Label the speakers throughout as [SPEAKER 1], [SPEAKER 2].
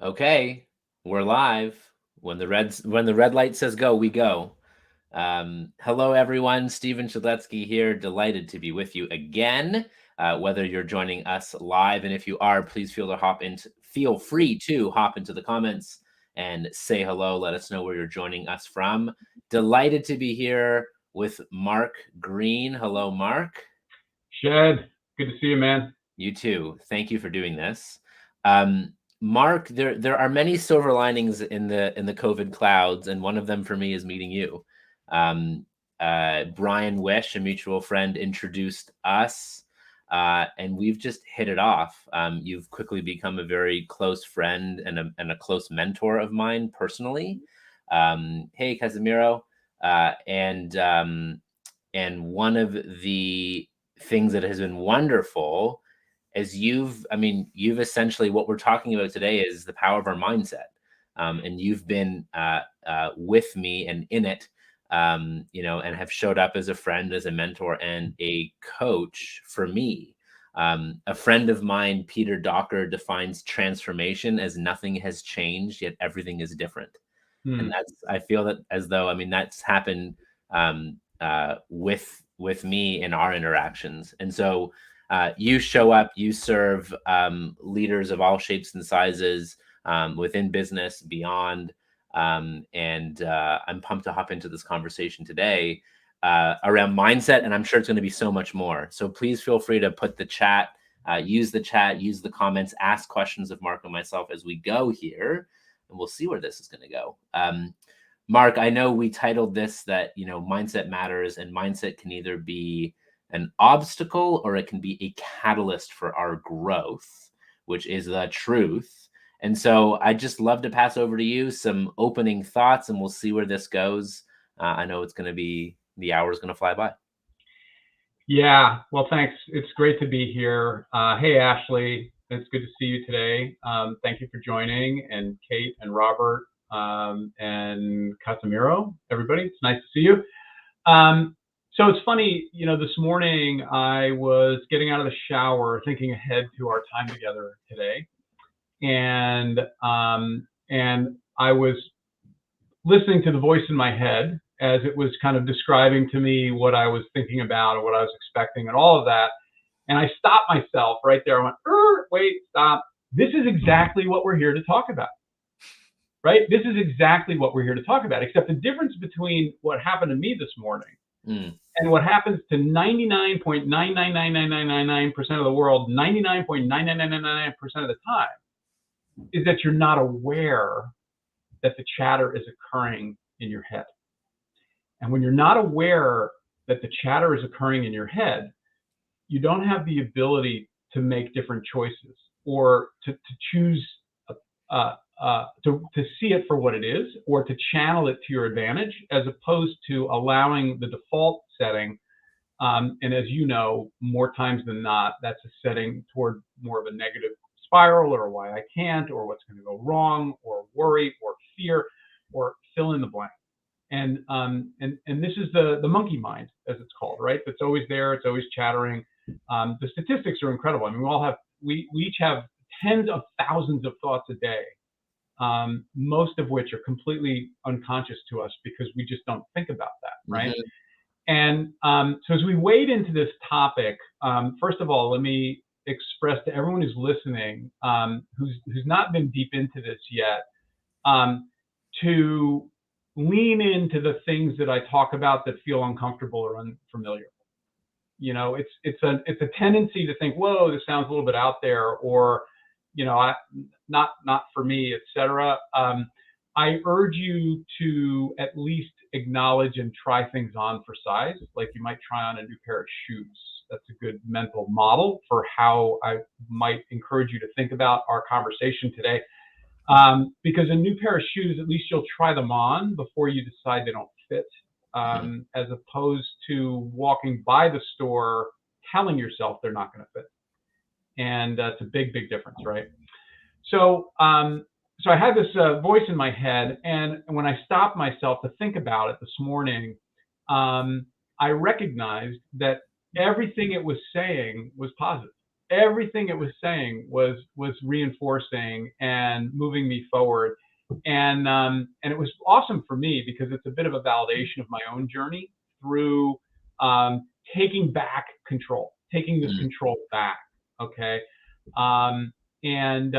[SPEAKER 1] Okay, we're live. When the red light says go, we go. Hello, everyone. Stephen Shadletsky here. Delighted to be with you again. Whether you're joining us live, and if you are, please feel free to hop into the comments and say hello. Let us know where you're joining us from. Delighted to be here with Mark Green. Hello, Mark.
[SPEAKER 2] Shed, good to see you, man.
[SPEAKER 1] You too. Thank you for doing this. Mark, there are many silver linings in the COVID clouds, and one of them for me is meeting you. Um, Brian Wish, a mutual friend, introduced us, and we've just hit it off. You've quickly become a very close friend and a close mentor of mine personally. Hey, Casimiro, and one of the things that has been wonderful is you've essentially, what we're talking about today is the power of our mindset. And you've been with me and in it, and have showed up as a friend, as a mentor, and a coach for me. A friend of mine, Peter Docker, defines transformation as nothing has changed, yet everything is different. And I feel that as though, that's happened with me in our interactions. And so you show up, you serve leaders of all shapes and sizes, within business, beyond. And I'm pumped to hop into this conversation today around mindset, and I'm sure it's going to be so much more. So please feel free to put the chat, use the comments, ask questions of Mark and myself as we go here, and we'll see where this is going to go. Mark, I know we titled this that, mindset matters, and mindset can either be an obstacle or it can be a catalyst for our growth, which is the truth. And so I'd just love to pass over to you some opening thoughts, and we'll see where this goes. I know the hour is going to fly by.
[SPEAKER 2] Yeah, well, thanks. It's great to be here. Hey, Ashley, it's good to see you today. Thank you for joining, and Kate and Robert and Casimiro, everybody. It's nice to see you. So it's funny, this morning I was getting out of the shower thinking ahead to our time together today. And I was listening to the voice in my head as it was kind of describing to me what I was thinking about or what I was expecting and all of that. And I stopped myself right there. I went, wait, stop. This is exactly what we're here to talk about, right? This is exactly what we're here to talk about, except the difference between what happened to me this morning and what happens to 99.9999999% of the world, 99.99999% of the time, is that you're not aware that the chatter is occurring in your head. And when you're not aware that the chatter is occurring in your head, you don't have the ability to make different choices or to choose to see it for what it is, or to channel it to your advantage, as opposed to allowing the default setting. And as you know, more times than not, that's a setting toward more of a negative spiral, or why I can't, or what's going to go wrong, or worry, or fear, or fill in the blank. And this is the monkey mind, as it's called, right? That's always there. It's always chattering. The statistics are incredible. I mean, we each have tens of thousands of thoughts a day, most of which are completely unconscious to us because we just don't think about that, right? And so as we wade into this topic, first of all, let me express to everyone who's listening, who's not been deep into this yet, to lean into the things that I talk about that feel uncomfortable or unfamiliar. It's a tendency to think, whoa, this sounds a little bit out there, or not for me, etc. I urge you to at least acknowledge and try things on for size, like you might try on a new pair of shoes. That's a good mental model for how I might encourage you to think about our conversation today. Because a new pair of shoes, at least you'll try them on before you decide they don't fit, as opposed to walking by the store telling yourself they're not going to fit. And it's a big, big difference, right? So I had this voice in my head, and when I stopped myself to think about it this morning, I recognized that everything it was saying was positive. everything it was saying was reinforcing and moving me forward. And it was awesome for me because it's a bit of a validation of my own journey through taking back control, taking this
[SPEAKER 1] Mm.
[SPEAKER 2] control back. Okay. Um, and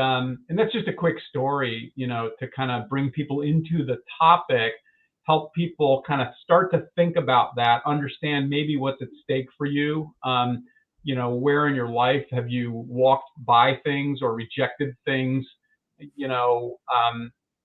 [SPEAKER 2] that's just a quick story, to kind of bring people into the topic, help people kind of start to think about that, understand maybe what's at stake for you. Where in your life have you walked by things or rejected things,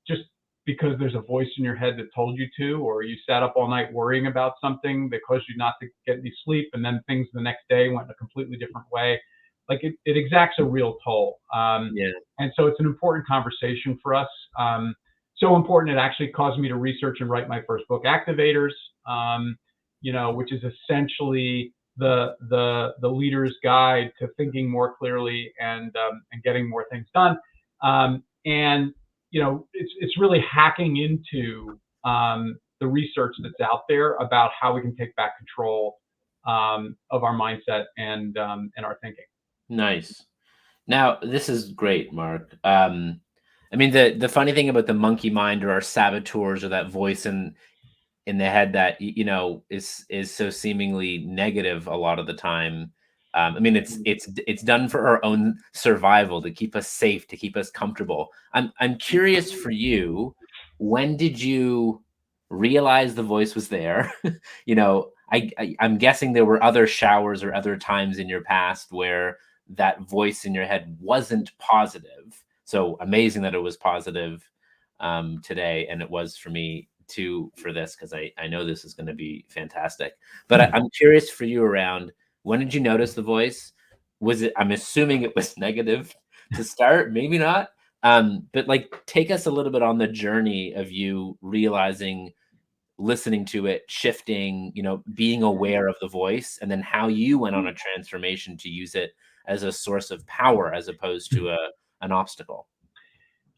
[SPEAKER 2] just because there's a voice in your head that told you to, or you sat up all night worrying about something that caused you not to get any sleep, and then things the next day went in a completely different way. Like it exacts a real toll.
[SPEAKER 1] Yeah.
[SPEAKER 2] And so it's an important conversation for us. So important it actually caused me to research and write my first book, Activators, which is essentially the leader's guide to thinking more clearly and getting more things done. And it's really hacking into the research that's out there about how we can take back control of our mindset and our thinking.
[SPEAKER 1] Nice. Now, this is great, Mark. I mean, the funny thing about the monkey mind or our saboteurs or that voice in the head that is so seemingly negative a lot of the time. I mean, it's done for our own survival, to keep us safe, to keep us comfortable. I'm curious for you, when did you realize the voice was there? I'm guessing there were other showers or other times in your past where that voice in your head wasn't positive. So amazing that it was positive today, and it was for me too for this, because I know this is going to be fantastic. But I'm curious for you around, when did you notice the voice? Was it? I'm assuming it was negative to start, maybe not. But like, take us a little bit on the journey of you realizing, listening to it, shifting, being aware of the voice, and then how you went on a transformation to use it as a source of power as opposed to an obstacle.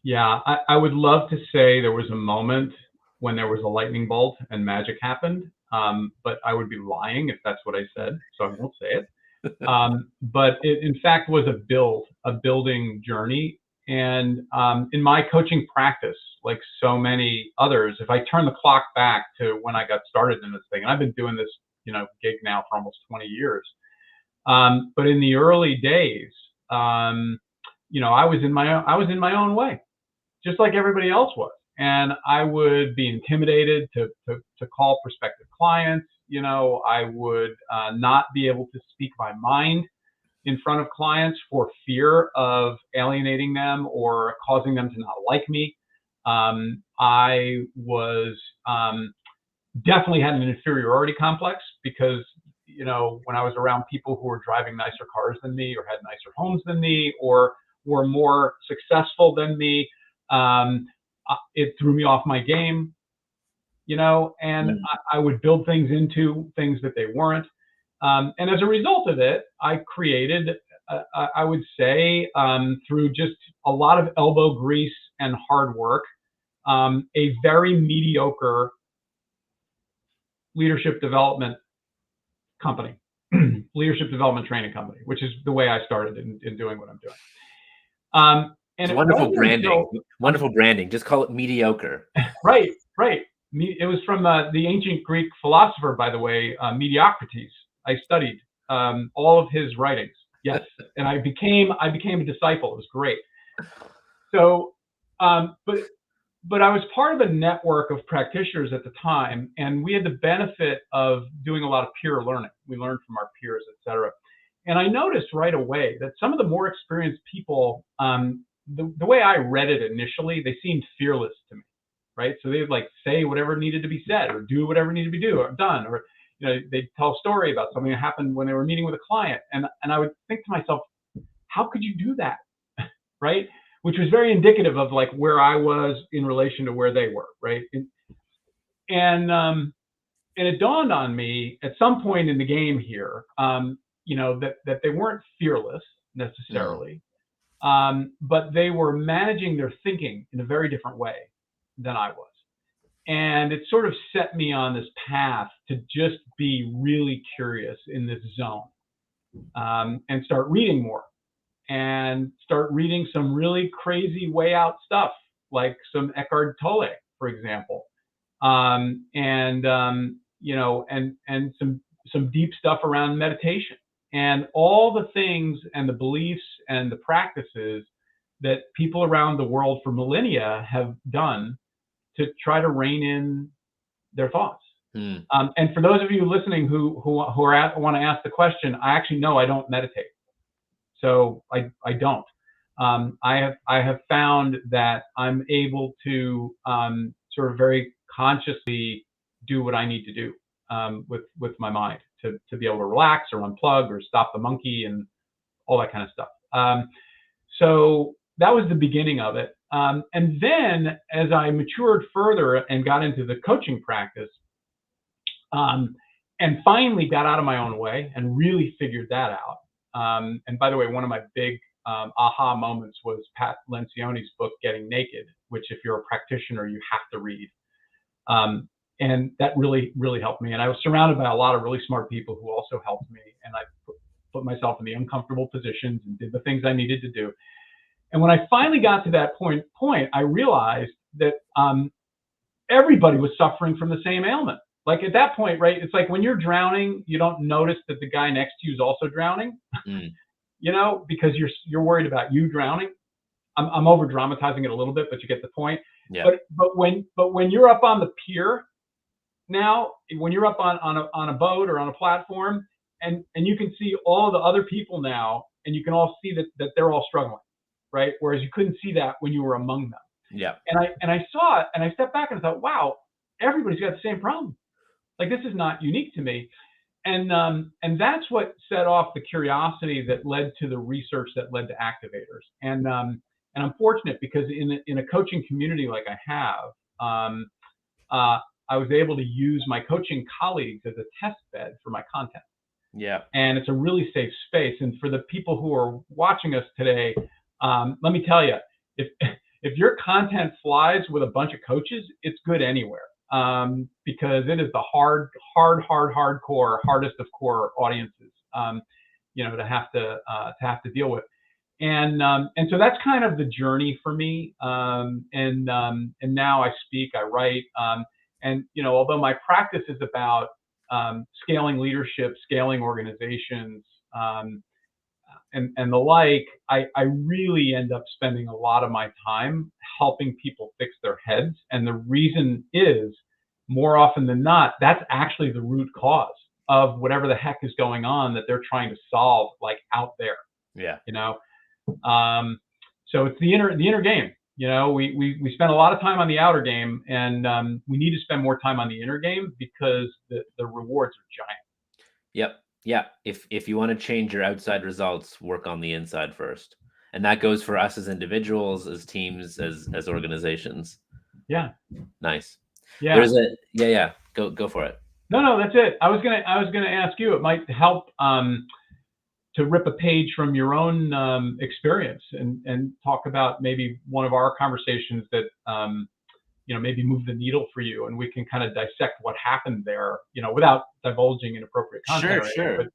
[SPEAKER 2] Yeah, I would love to say there was a moment when there was a lightning bolt and magic happened, but I would be lying if that's what I said, so I won't say it. But it, in fact, was a building journey. And in my coaching practice, like so many others, if I turn the clock back to when I got started in this thing, and I've been doing this, gig now for almost 20 years. But in the early days, I was in my own way, just like everybody else was. And I would be intimidated to call prospective clients. I would not be able to speak my mind in front of clients for fear of alienating them or causing them to not like me. I was definitely had an inferiority complex because, when I was around people who were driving nicer cars than me or had nicer homes than me or were more successful than me, it threw me off my game, and
[SPEAKER 1] Mm.
[SPEAKER 2] I would build things into things that they weren't. And as a result of it, I created, I would say, through just a lot of elbow grease and hard work, a very mediocre leadership development company, leadership development training company, which is the way I started in doing what I'm doing. And
[SPEAKER 1] It's
[SPEAKER 2] it
[SPEAKER 1] wonderful
[SPEAKER 2] wasn't
[SPEAKER 1] branding.
[SPEAKER 2] until
[SPEAKER 1] Wonderful branding. Just call it mediocre.
[SPEAKER 2] right, right. It was from the ancient Greek philosopher, by the way, Mediocrities. I studied all of his writings. Yes, and I became a disciple. It was great. So, but I was part of a network of practitioners at the time, and we had the benefit of doing a lot of peer learning. We learned from our peers, et cetera. And I noticed right away that some of the more experienced people, the way I read it initially, they seemed fearless to me, right? So they'd like say whatever needed to be said or do whatever needed to be done, or they'd tell a story about something that happened when they were meeting with a client, and I would think to myself, how could you do that, right? Which was very indicative of like where I was in relation to where they were, right? And it dawned on me at some point in the game here, that they weren't fearless
[SPEAKER 1] Mm.
[SPEAKER 2] necessarily, but they were managing their thinking in a very different way than I was. And it sort of set me on this path to just be really curious in this zone, and start reading more and start reading some really crazy way out stuff, like some Eckhart Tolle, for example, and some deep stuff around meditation, and all the things and the beliefs and the practices that people around the world for millennia have done to try to rein in their thoughts. And for those of you listening who want to ask the question, I actually know I don't meditate, so I don't. I have found that I'm able to sort of very consciously do what I need to do with my mind to be able to relax or unplug or stop the monkey and all that kind of stuff. So that was the beginning of it. And then as I matured further and got into the coaching practice, and finally got out of my own way and really figured that out. And by the way, one of my big aha moments was Pat Lencioni's book, Getting Naked, which if you're a practitioner, you have to read. And that really, really helped me. And I was surrounded by a lot of really smart people who also helped me. And I put myself in the uncomfortable positions and did the things I needed to do. And when I finally got to that point, I realized that everybody was suffering from the same ailment. Like at that point, right? It's like when you're drowning, you don't notice that the guy next to you is also drowning, because you're worried about you drowning. I'm over dramatizing it a little bit, but you get the point.
[SPEAKER 1] Yeah.
[SPEAKER 2] But when you're up on the pier now, when you're up on a boat or on a platform, and you can see all the other people now, and you can all see that they're all struggling, right? Whereas you couldn't see that when you were among them.
[SPEAKER 1] Yeah.
[SPEAKER 2] And I saw it, and I stepped back and I thought, wow, everybody's got the same problem. Like, this is not unique to me. And that's what set off the curiosity that led to the research that led to activators. And I'm fortunate because in a coaching community like I have, I was able to use my coaching colleagues as a test bed for my content.
[SPEAKER 1] Yeah.
[SPEAKER 2] And it's a really safe space. And for the people who are watching us today, let me tell you, if your content flies with a bunch of coaches, it's good anywhere. Because it is the hardcore, hardest of core audiences, to have to deal with. And so that's kind of the journey for me. And now I speak, I write, and although my practice is about scaling leadership, scaling organizations, and the like, I really end up spending a lot of my time helping people fix their heads. And the reason is, more often than not, that's actually the root cause of whatever the heck is going on that they're trying to solve, like out there.
[SPEAKER 1] Yeah.
[SPEAKER 2] So it's the inner game. We spend a lot of time on the outer game, and we need to spend more time on the inner game because the rewards are giant.
[SPEAKER 1] Yep. Yeah. If you want to change your outside results, work on the inside first. And that goes for us as individuals, as teams, as organizations.
[SPEAKER 2] Yeah.
[SPEAKER 1] Nice.
[SPEAKER 2] Yeah.
[SPEAKER 1] There's yeah. Go for it.
[SPEAKER 2] No, that's it. I was gonna ask you. It might help to rip a page from your own experience and talk about maybe one of our conversations that maybe move the needle for you, and we can kind of dissect what happened there, without divulging inappropriate content.
[SPEAKER 1] Sure.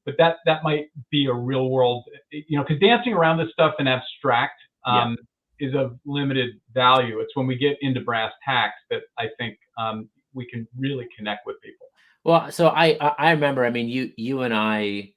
[SPEAKER 2] But that might be a real world, because dancing around this stuff in abstract is of limited value. It's when we get into brass tacks that I think we can really connect with people.
[SPEAKER 1] Well, so I remember, I mean, you and I,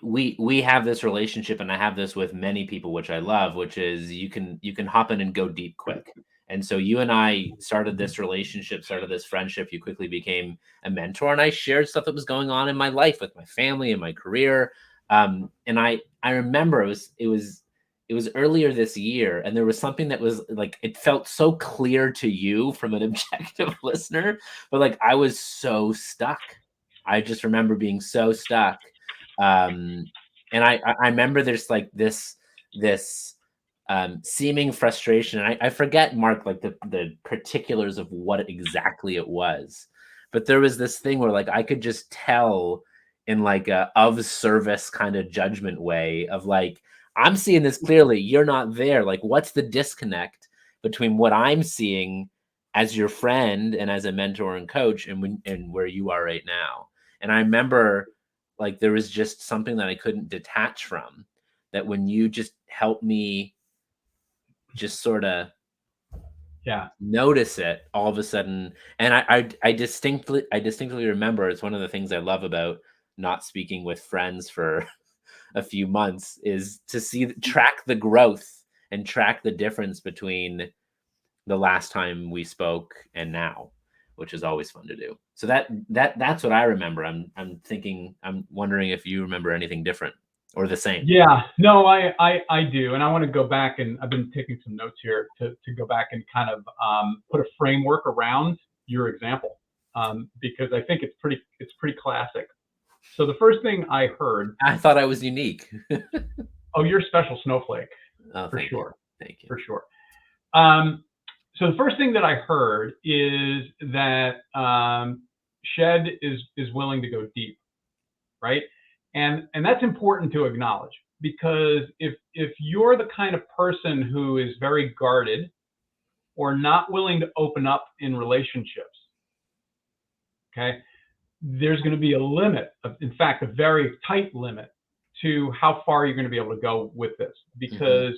[SPEAKER 1] we have this relationship, and I have this with many people, which I love, which is you can hop in and go deep quick. And so you and I started this relationship, started this friendship. You quickly became a mentor, and I shared stuff that was going on in my life with my family and my career. And I remember it was earlier this year, and there was something that was like, it felt so clear to you from an objective listener, but like I was so stuck. I just remember being so stuck. And I remember there's like this seeming frustration. And I forget, Mark, like the particulars of what exactly it was, but there was this thing where like I could just tell in like a of service kind of judgment way of like, I'm seeing this clearly, you're not there. Like, what's the disconnect between what I'm seeing as your friend and as a mentor and coach and where you are right now? And I remember like there was just something that I couldn't detach from, that when you just helped me just sort of
[SPEAKER 2] Yeah.
[SPEAKER 1] notice it all of a sudden. And I distinctly remember, it's one of the things I love about not speaking with friends for a few months, is to track the growth and track the difference between the last time we spoke and now, which is always fun to do. So that's what I remember. I'm wondering if you remember anything different or the same.
[SPEAKER 2] Yeah, no, I do, and I want to go back, and I've been taking some notes here to go back and kind of put a framework around your example, because I think it's pretty classic. So the first thing I heard,
[SPEAKER 1] I thought I was unique.
[SPEAKER 2] oh, you're a special snowflake
[SPEAKER 1] Oh,
[SPEAKER 2] for
[SPEAKER 1] thank you.
[SPEAKER 2] sure,
[SPEAKER 1] Thank you.
[SPEAKER 2] for sure. Um, so the first thing that I heard is that Shed is willing to go deep, right? And that's important to acknowledge, because if you're the kind of person who is very guarded or not willing to open up in relationships, okay, there's going to be a limit of, in fact, a very tight limit to how far you're going to be able to go with this,
[SPEAKER 1] Hmm.
[SPEAKER 2] because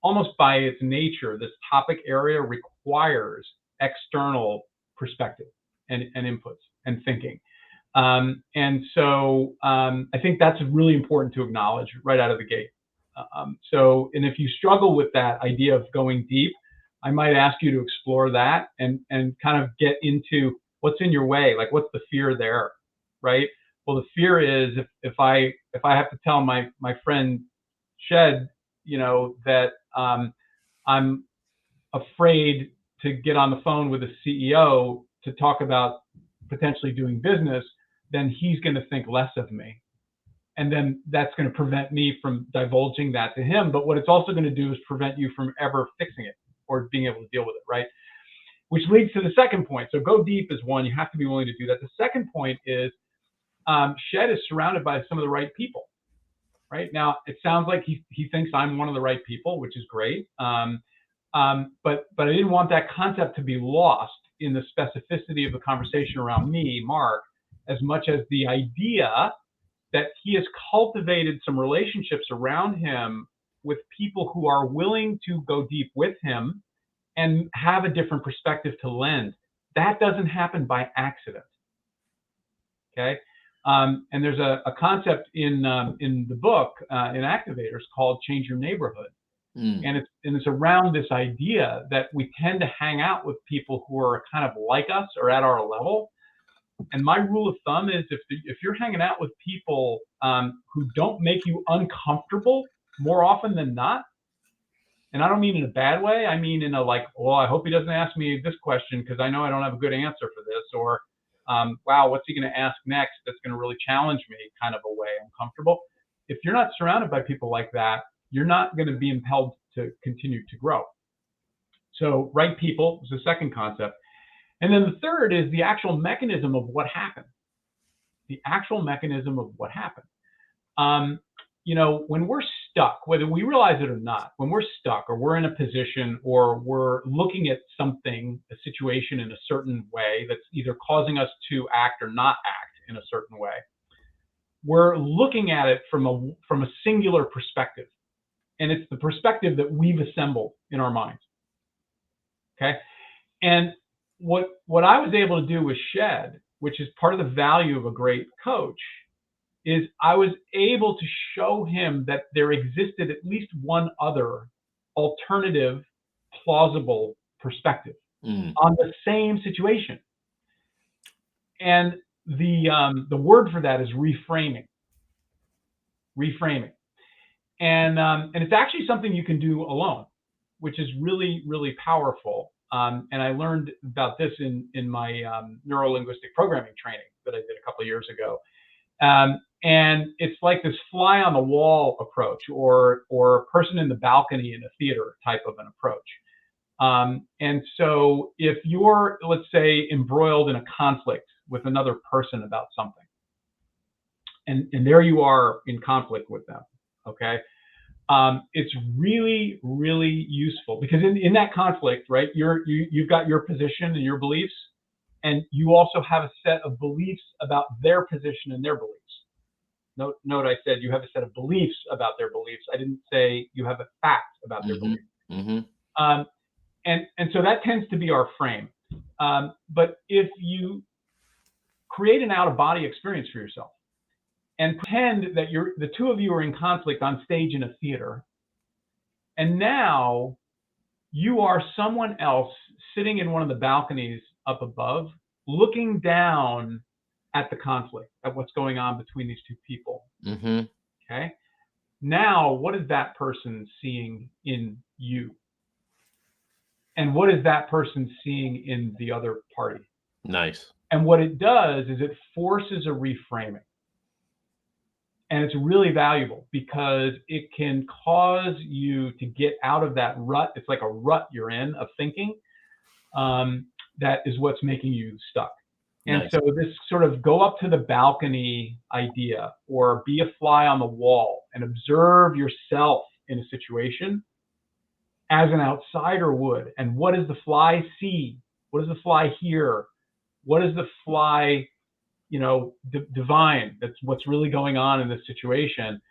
[SPEAKER 2] almost by its nature, this topic area requires external perspective and inputs and thinking. And so I think that's really important to acknowledge right out of the gate. And if you struggle with that idea of going deep, I might ask you to explore that and kind of get into what's in your way, like what's the fear there, right? Well, the fear is if I have to tell my friend Shed, that I'm afraid to get on the phone with a CEO to talk about potentially doing business, then he's going to think less of me. And then that's going to prevent me from divulging that to him. But what it's also going to do is prevent you from ever fixing it or being able to deal with it, right? Which leads to the second point. So go deep is one. You have to be willing to do that. The second point is Shed is surrounded by some of the right people. Right now, it sounds like he thinks I'm one of the right people, which is great. But I didn't want that concept to be lost in the specificity of the conversation around me, Mark, as much as the idea that he has cultivated some relationships around him with people who are willing to go deep with him and have a different perspective to lend. That doesn't happen by accident. Okay. And there's a concept in the book in Activators called Change Your Neighborhood.
[SPEAKER 1] Mm.
[SPEAKER 2] And it's around this idea that we tend to hang out with people who are kind of like us or at our level. And my rule of thumb is if you're hanging out with people who don't make you uncomfortable more often than not, and I don't mean in a bad way, I mean in a like, well, I hope he doesn't ask me this question because I know I don't have a good answer for this, or wow, what's he going to ask next that's going to really challenge me kind of a way, uncomfortable. If you're not surrounded by people like that, you're not going to be impelled to continue to grow. So right people is the second concept. And then the third is the actual mechanism of what happened. The actual mechanism of what happened. When we're stuck, whether we realize it or not, when we're stuck or we're in a position or we're looking at something, a situation in a certain way that's either causing us to act or not act in a certain way, we're looking at it from a singular perspective. And it's the perspective that we've assembled in our minds. Okay. And what I was able to do with Shed, which is part of the value of a great coach, is I was able to show him that there existed at least one other alternative, plausible perspective on the same situation. And the word for that is reframing. Reframing. And it's actually something you can do alone, which is really, really powerful. And I learned about this in my neuro-linguistic programming training that I did a couple of years ago. And it's like this fly on the wall approach, or person in the balcony in a theater type of an approach. And so if you're, let's say, embroiled in a conflict with another person about something, and there you are in conflict with them, okay? It's really, really useful because in that conflict, right, you've got your position and your beliefs, and you also have a set of beliefs about their position and their beliefs. Note I said you have a set of beliefs about their beliefs. I didn't say you have a fact about their beliefs. And so that tends to be our frame. But if you create an out-of-body experience for yourself and pretend that the two of you are in conflict on stage in a theater, and now you are someone else sitting in one of the balconies up above, looking down at the conflict, at what's going on between these two people. Okay. Now, what is that person seeing in you? And what is that person seeing in the other party?
[SPEAKER 1] Nice.
[SPEAKER 2] And what it does is it forces a reframing. And it's really valuable because it can cause you to get out of that rut. It's like a rut you're in of thinking. That is what's making you stuck. And
[SPEAKER 1] Nice.
[SPEAKER 2] so this sort of go up to the balcony idea, or be a fly on the wall and observe yourself in a situation as an outsider would. And what does the fly see? What does the fly hear? What does the fly, divine? That's what's really going on in this situation.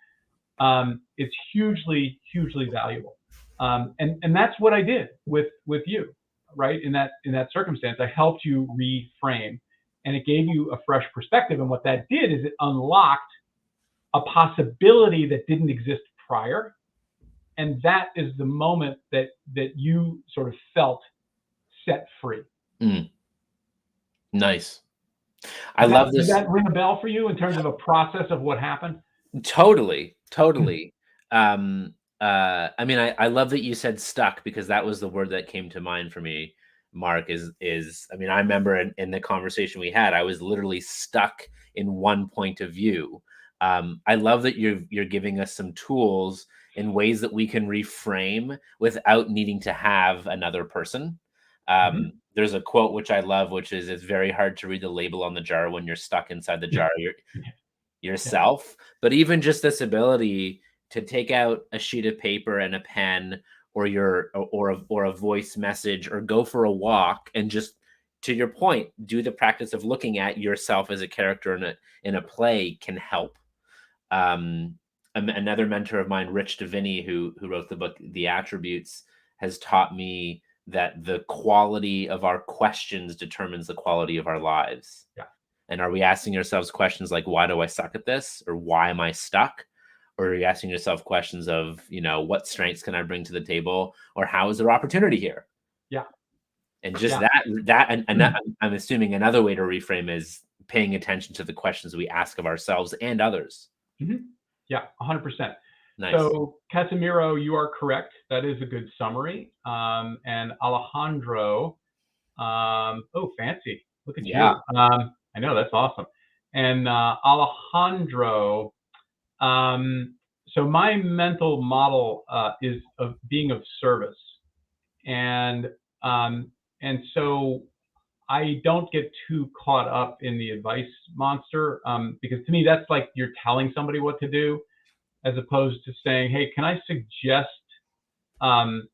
[SPEAKER 2] It's hugely, hugely valuable. And that's what I did with you, right? In that circumstance, I helped you reframe, and it gave you a fresh perspective. And what that did is it unlocked a possibility that didn't exist prior. And that is the moment that you sort of felt set free.
[SPEAKER 1] Nice. I love this.
[SPEAKER 2] Does that ring a bell for you in terms of a process of what happened?
[SPEAKER 1] Totally. I mean, I love that you said stuck, because that was the word that came to mind for me, Mark, I mean, I remember in the conversation we had, I was literally stuck in one point of view. I love that you're giving us some tools in ways that we can reframe without needing to have another person. There's a quote which I love, which is, it's very hard to read the label on the jar when you're stuck inside the jar yourself. But even just this ability to take out a sheet of paper and a pen, or a voice message, or go for a walk, and just, to your point, do the practice of looking at yourself as a character in a play can help. Another mentor of mine, Rich Davini, who wrote the book The Attributes, has taught me that the quality of our questions determines the quality of our lives.
[SPEAKER 2] Yeah. And
[SPEAKER 1] are we asking ourselves questions like, why do I suck at this? Or why am I stuck? Or are you asking yourself questions of, what strengths can I bring to the table? Or how is there opportunity here?
[SPEAKER 2] Yeah.
[SPEAKER 1] And just that, I'm assuming another way to reframe is paying attention to the questions we ask of ourselves and others.
[SPEAKER 2] Yeah, 100%.
[SPEAKER 1] Nice.
[SPEAKER 2] So, Casimiro, you are correct. That is a good summary. And Alejandro, fancy. Look at you. I know, that's awesome. And Alejandro, so my mental model is of being of service. And so I don't get too caught up in the advice monster, because to me, that's like you're telling somebody what to do, as opposed to saying, hey, can I suggest an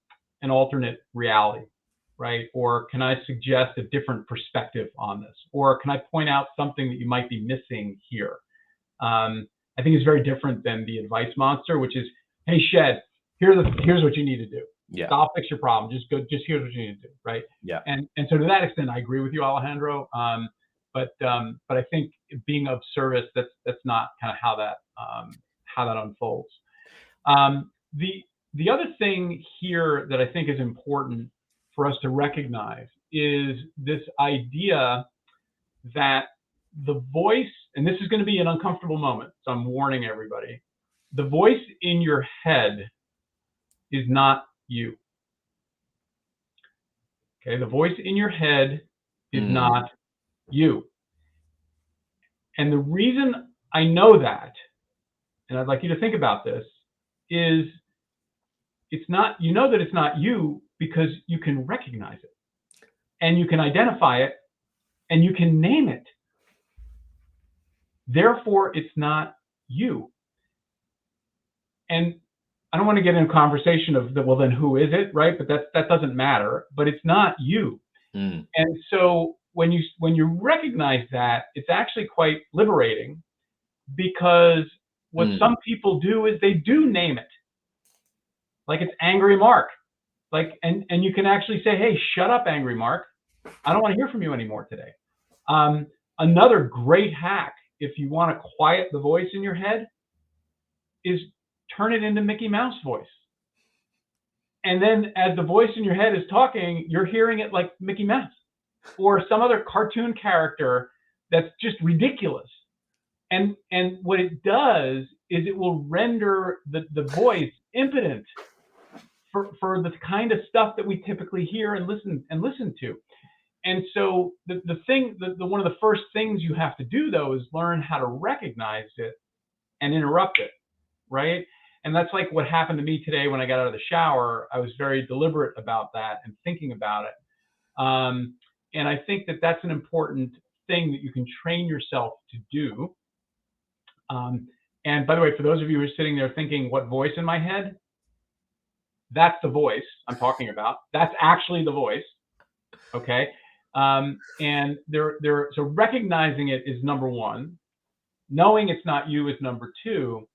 [SPEAKER 2] alternate reality, right? Or can I suggest a different perspective on this? Or can I point out something that you might be missing here? I think it's very different than the advice monster, which is, hey, Shed, here's what you need to do.
[SPEAKER 1] Yeah.
[SPEAKER 2] I'll fix your problem. Just here's what you need to do, right?
[SPEAKER 1] Yeah.
[SPEAKER 2] And so to that extent, I agree with you, Alejandro. But I think being of service, that's not kind of how that unfolds. The other thing here that I think is important for us to recognize is this idea that the voice, and this is going to be an uncomfortable moment, so I'm warning everybody, the voice in your head is not you. Okay, the voice in your head is not you. And the reason I know that, and I'd like you to think about this, is it's not, that it's not you because you can recognize it, and you can identify it, and you can name it. Therefore, it's not you. And I don't want to get in a conversation of, well, then who is it, right? But that doesn't matter. But it's not you. And so when you recognize that, it's actually quite liberating, because what some people do is they do name it. Like it's Angry Mark. Like, and you can actually say, hey, shut up, Angry Mark. I don't want to hear from you anymore today. Another great hack, if you want to quiet the voice in your head, is turn it into Mickey Mouse voice. And then as the voice in your head is talking, you're hearing it like Mickey Mouse or some other cartoon character that's just ridiculous. And what it does is it will render the voice impotent for the kind of stuff that we typically hear and listen to. And so the one of the first things you have to do though is learn how to recognize it and interrupt it, right? And that's like what happened to me today when I got out of the shower. I was very deliberate about that and thinking about it. And I think that that's an important thing that you can train yourself to do. And by the way, for those of you who are sitting there thinking, what voice in my head? That's the voice I'm talking about. That's actually the voice. Okay. And so recognizing it is number one. Knowing it's not you is number two.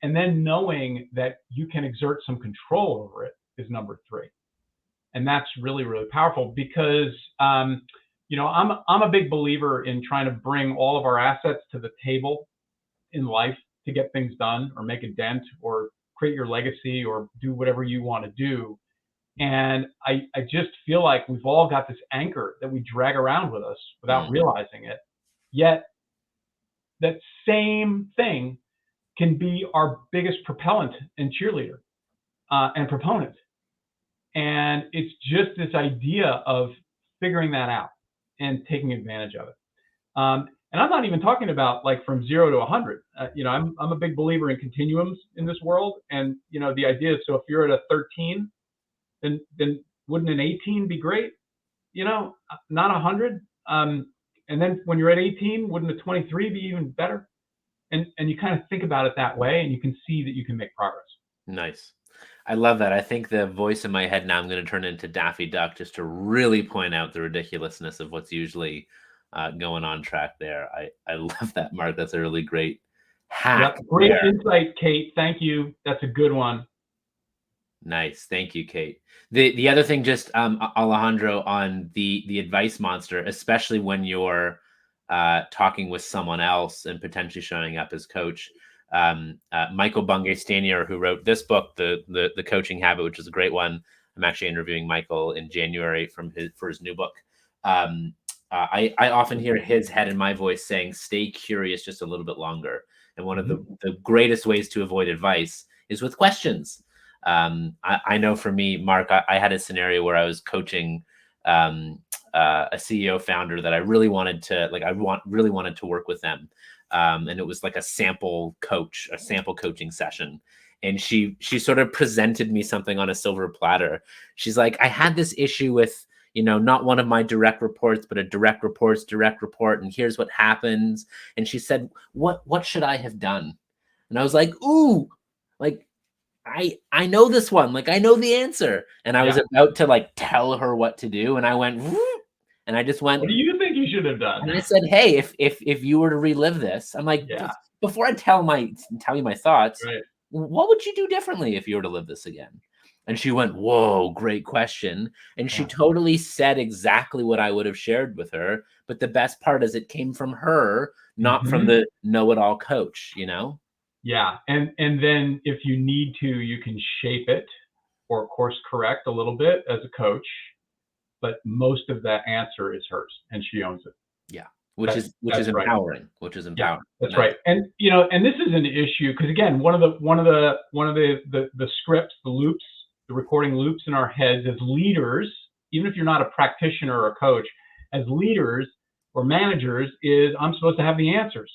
[SPEAKER 2] And then knowing that you can exert some control over it is number three. And that's really, really powerful because, you know, I'm a big believer in trying to bring all of our assets to the table in life to get things done or make a dent or create your legacy or do whatever you want to do. And I just feel like we've all got this anchor that we drag around with us without realizing it. Yet that same thing can be our biggest propellant and cheerleader and proponent. And it's just this idea of figuring that out and taking advantage of it. And I'm not even talking about like from 0 to 100. You know, I'm a big believer in continuums in this world. And, you know, the idea is, so if you're at a 13, then wouldn't an 18 be great? You know, not 100. And then when you're at 18, wouldn't a 23 be even better? And you kind of think about it that way, and you can see that you can make progress.
[SPEAKER 1] Nice. I love that. I think the voice in my head now I'm going to turn into Daffy Duck just to really point out the ridiculousness of what's usually going on track there. I love that, Mark. That's a really great hack.
[SPEAKER 2] Yep. Great insight, Kate. Thank you. That's a good one.
[SPEAKER 1] Nice. Thank you, Kate. The other thing, just Alejandro, on the advice monster, especially when you're talking with someone else and potentially showing up as coach. Michael Bungay Stanier, who wrote this book, the Coaching Habit, which is a great one. I'm actually interviewing Michael in January for his new book. I often hear his head in my voice saying, "Stay curious just a little bit longer." And one of the greatest ways to avoid advice is with questions. I know for me, Mark, I had a scenario where I was coaching a CEO founder that I really wanted to, really wanted to work with them. And it was like a sample coaching session. And she sort of presented me something on a silver platter. She's like, I had this issue with, you know, not one of my direct reports, but a direct report's direct report. And here's what happens. And she said, what should I have done? And I was like, ooh, like, I know this one, like I know the answer. And I was about to like tell her what to do. And I went, whoop, and I just went,
[SPEAKER 2] what do you think you should have done?
[SPEAKER 1] And I said, hey, if you were to relive this, I'm like, before I tell you my thoughts, what would you do differently if you were to live this again? And she went, whoa, great question. And she totally said exactly what I would have shared with her. But the best part is it came from her, not from the know-it-all coach, you know?
[SPEAKER 2] Yeah. And then if you need to, you can shape it or course correct a little bit as a coach. But most of that answer is hers, and she owns it.
[SPEAKER 1] Yeah, which is empowering. Right. Which is empowering.
[SPEAKER 2] Yeah, that's right. And you know, and this is an issue because again, one of the scripts, the loops, the recording loops in our heads as leaders, even if you're not a practitioner or a coach, as leaders or managers, is I'm supposed to have the answers.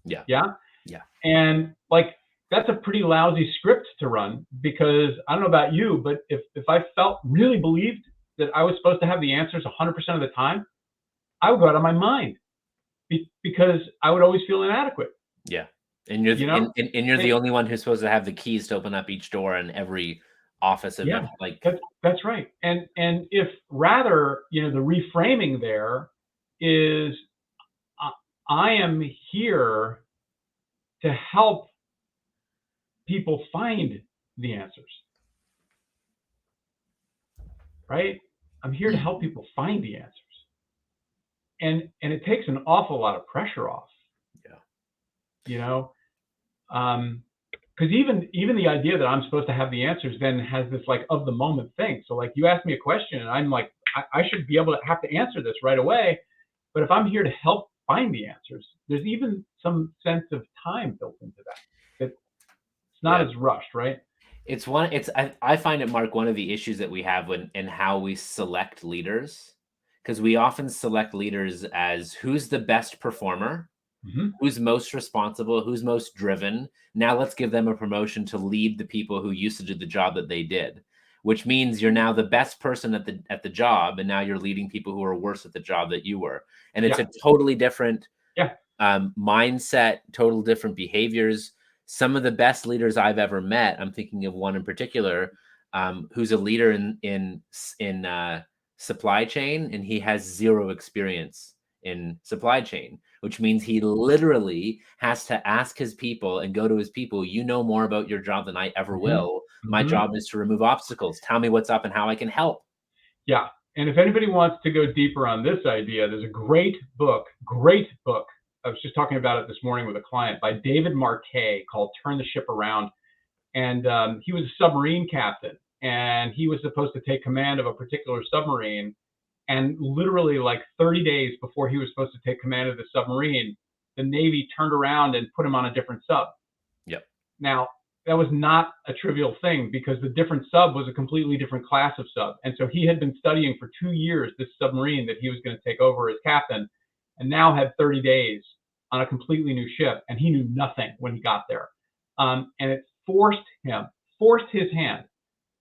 [SPEAKER 1] Yeah.
[SPEAKER 2] Yeah.
[SPEAKER 1] Yeah.
[SPEAKER 2] And like that's a pretty lousy script to run because I don't know about you, but if I really believed that I was supposed to have the answers 100% of the time, I would go out of my mind because I would always feel inadequate.
[SPEAKER 1] Yeah. And you're, you're the only one who's supposed to have the keys to open up each door in every office of
[SPEAKER 2] that's right. And if rather, you know, the reframing there is I am here to help people find the answers, right? I'm here to help people find the answers. And it takes an awful lot of pressure off.
[SPEAKER 1] Yeah.
[SPEAKER 2] You know, because even the idea that I'm supposed to have the answers then has this like of the moment thing. So like you ask me a question and I'm like, I should be able to have to answer this right away. But if I'm here to help find the answers, there's even some sense of time built into that. It's not as rushed, right?
[SPEAKER 1] I find it, Mark, one of the issues that we have when in how we select leaders, because we often select leaders as who's the best performer, who's most responsible, who's most driven. Now let's give them a promotion to lead the people who used to do the job that they did, which means you're now the best person at the job, and now you're leading people who are worse at the job that you were. And it's a totally different mindset, total different behaviors. Some of the best leaders I've ever met, I'm thinking of one in particular, who's a leader in supply chain, and he has zero experience in supply chain, which means he literally has to ask his people and go to his people. You know more about your job than I ever will. My job is to remove obstacles. Tell me what's up and how I can help.
[SPEAKER 2] Yeah. And if anybody wants to go deeper on this idea, there's a great book. I was just talking about it this morning with a client by David Marquet called Turn the Ship Around. And he was a submarine captain, and he was supposed to take command of a particular submarine. And literally like 30 days before he was supposed to take command of the submarine, the Navy turned around and put him on a different sub.
[SPEAKER 1] Yep.
[SPEAKER 2] Now, that was not a trivial thing because the different sub was a completely different class of sub. And so he had been studying for 2 years this submarine that he was going to take over as captain, and now had 30 days on a completely new ship. And he knew nothing when he got there. And it forced his hand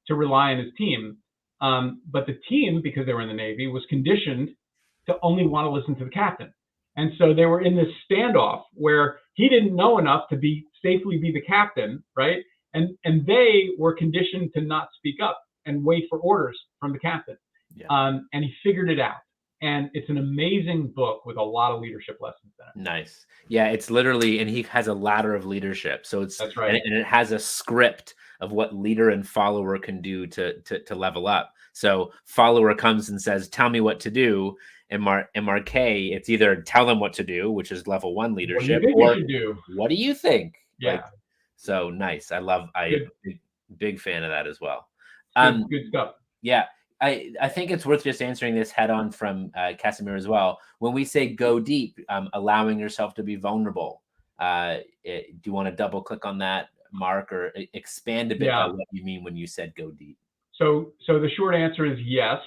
[SPEAKER 2] to rely on his team. But the team, because they were in the Navy, was conditioned to only want to listen to the captain. And so they were in this standoff where he didn't know enough to safely be the captain, right? And they were conditioned to not speak up and wait for orders from the captain.
[SPEAKER 1] Yeah.
[SPEAKER 2] And he figured it out. And it's an amazing book with a lot of leadership lessons in it.
[SPEAKER 1] Nice. Yeah, it's literally, and he has a ladder of leadership. So
[SPEAKER 2] That's right.
[SPEAKER 1] And it has a script of what leader and follower can do to level up. So follower comes and says, "Tell me what to do." And Marquet, it's either tell them what to do, which is level 1 leadership,
[SPEAKER 2] or
[SPEAKER 1] what do you think?
[SPEAKER 2] Yeah.
[SPEAKER 1] Like, so nice. Big fan of that as well.
[SPEAKER 2] Good stuff.
[SPEAKER 1] Yeah. I think it's worth just answering this head on from Casimir as well. When we say go deep, allowing yourself to be vulnerable, do you want to double click on that, Mark, or expand a bit on what you mean when you said go deep?
[SPEAKER 2] So the short answer is yes.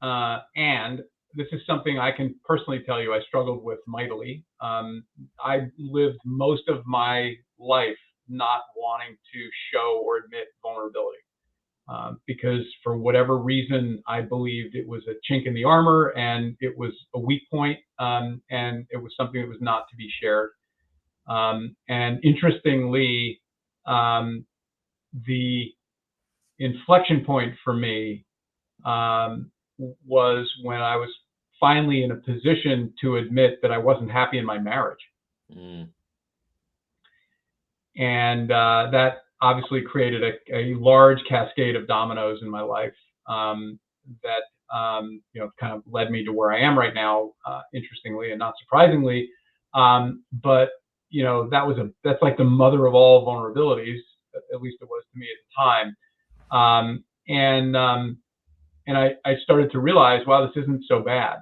[SPEAKER 2] And this is something I can personally tell you I struggled with mightily. I lived most of my life not wanting to show or admit vulnerability. Because for whatever reason, I believed it was a chink in the armor and it was a weak point, and it was something that was not to be shared. And interestingly, the inflection point for me was when I was finally in a position to admit that I wasn't happy in my marriage. And that obviously created a large cascade of dominoes in my life that kind of led me to where I am right now, interestingly and not surprisingly. But that's like the mother of all vulnerabilities, at least it was to me at the time. And I started to realize, wow, this isn't so bad,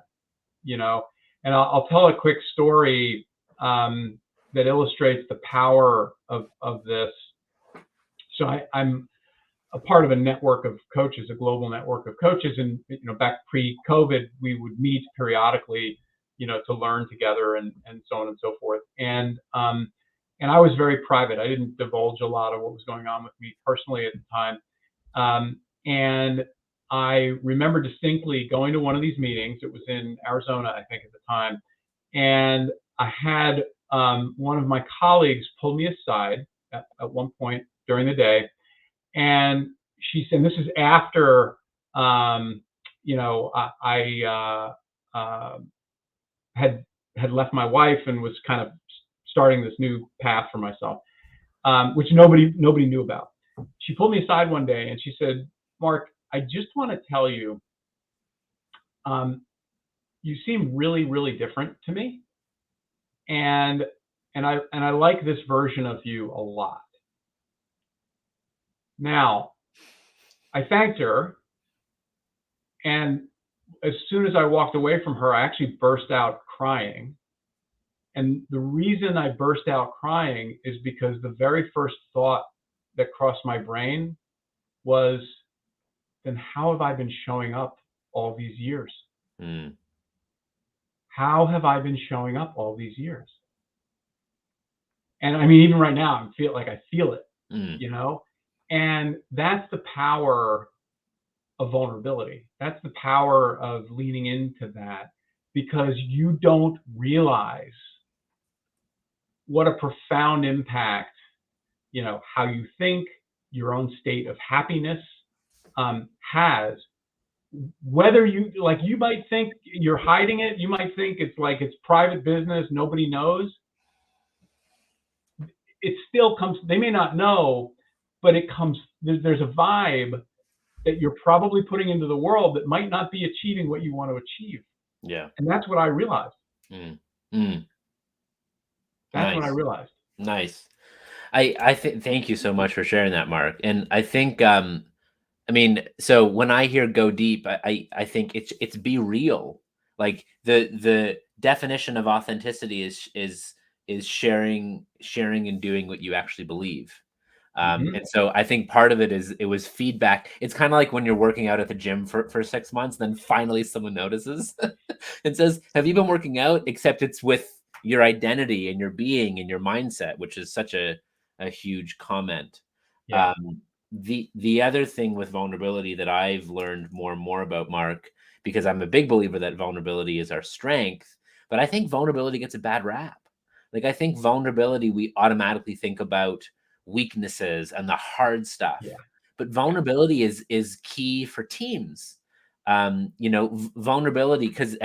[SPEAKER 2] And I'll tell a quick story that illustrates the power of this. So I'm a part of a network of coaches, a global network of coaches, and back pre-COVID, we would meet periodically, to learn together and so on and so forth. And I was very private. I didn't divulge a lot of what was going on with me personally at the time. And I remember distinctly going to one of these meetings. It was in Arizona, I think, at the time, and I had one of my colleagues pull me aside at one point during the day, and she said, this is after, I had left my wife and was kind of starting this new path for myself. which nobody knew about. She pulled me aside one day and she said, "Mark, I just want to tell you, you seem really, really different to me, and I like this version of you a lot." Now, I thanked her, and as soon as I walked away from her, I actually burst out crying. And the reason I burst out crying is because the very first thought that crossed my brain was, then how have I been showing up all these years?
[SPEAKER 1] Mm.
[SPEAKER 2] How have I been showing up all these years? And I mean, even right now, I feel it,
[SPEAKER 1] Mm.
[SPEAKER 2] you know? And that's the power of vulnerability. That's the power of leaning into that, because you don't realize what a profound impact, how you think, your own state of happiness has. Whether you might think you're hiding it, you might think it's private business, nobody knows. It still comes, they may not know, but it comes, there's a vibe that you're probably putting into the world that might not be achieving what you want to achieve.
[SPEAKER 1] Yeah.
[SPEAKER 2] And that's what I realized.
[SPEAKER 1] Mm. Mm.
[SPEAKER 2] That's what I
[SPEAKER 1] Nice.
[SPEAKER 2] realized.
[SPEAKER 1] Nice. Thank you so much for sharing that, Mark. And I think I mean, so when I hear go deep, I think it's be real. Like the definition of authenticity is sharing and doing what you actually believe.
[SPEAKER 2] Mm-hmm.
[SPEAKER 1] And so I think part of it was feedback. It's kind of like when you're working out at the gym for 6 months, then finally someone notices and says, "Have you been working out?" Except it's with your identity and your being and your mindset, which is such a huge comment.
[SPEAKER 2] Yeah.
[SPEAKER 1] The other thing with vulnerability that I've learned more and more about, Mark, because I'm a big believer that vulnerability is our strength, but I think vulnerability gets a bad rap. Like I think vulnerability, we automatically think about weaknesses and the hard stuff,
[SPEAKER 2] Yeah.
[SPEAKER 1] but
[SPEAKER 2] Yeah.
[SPEAKER 1] vulnerability is key for teams. Vulnerability, because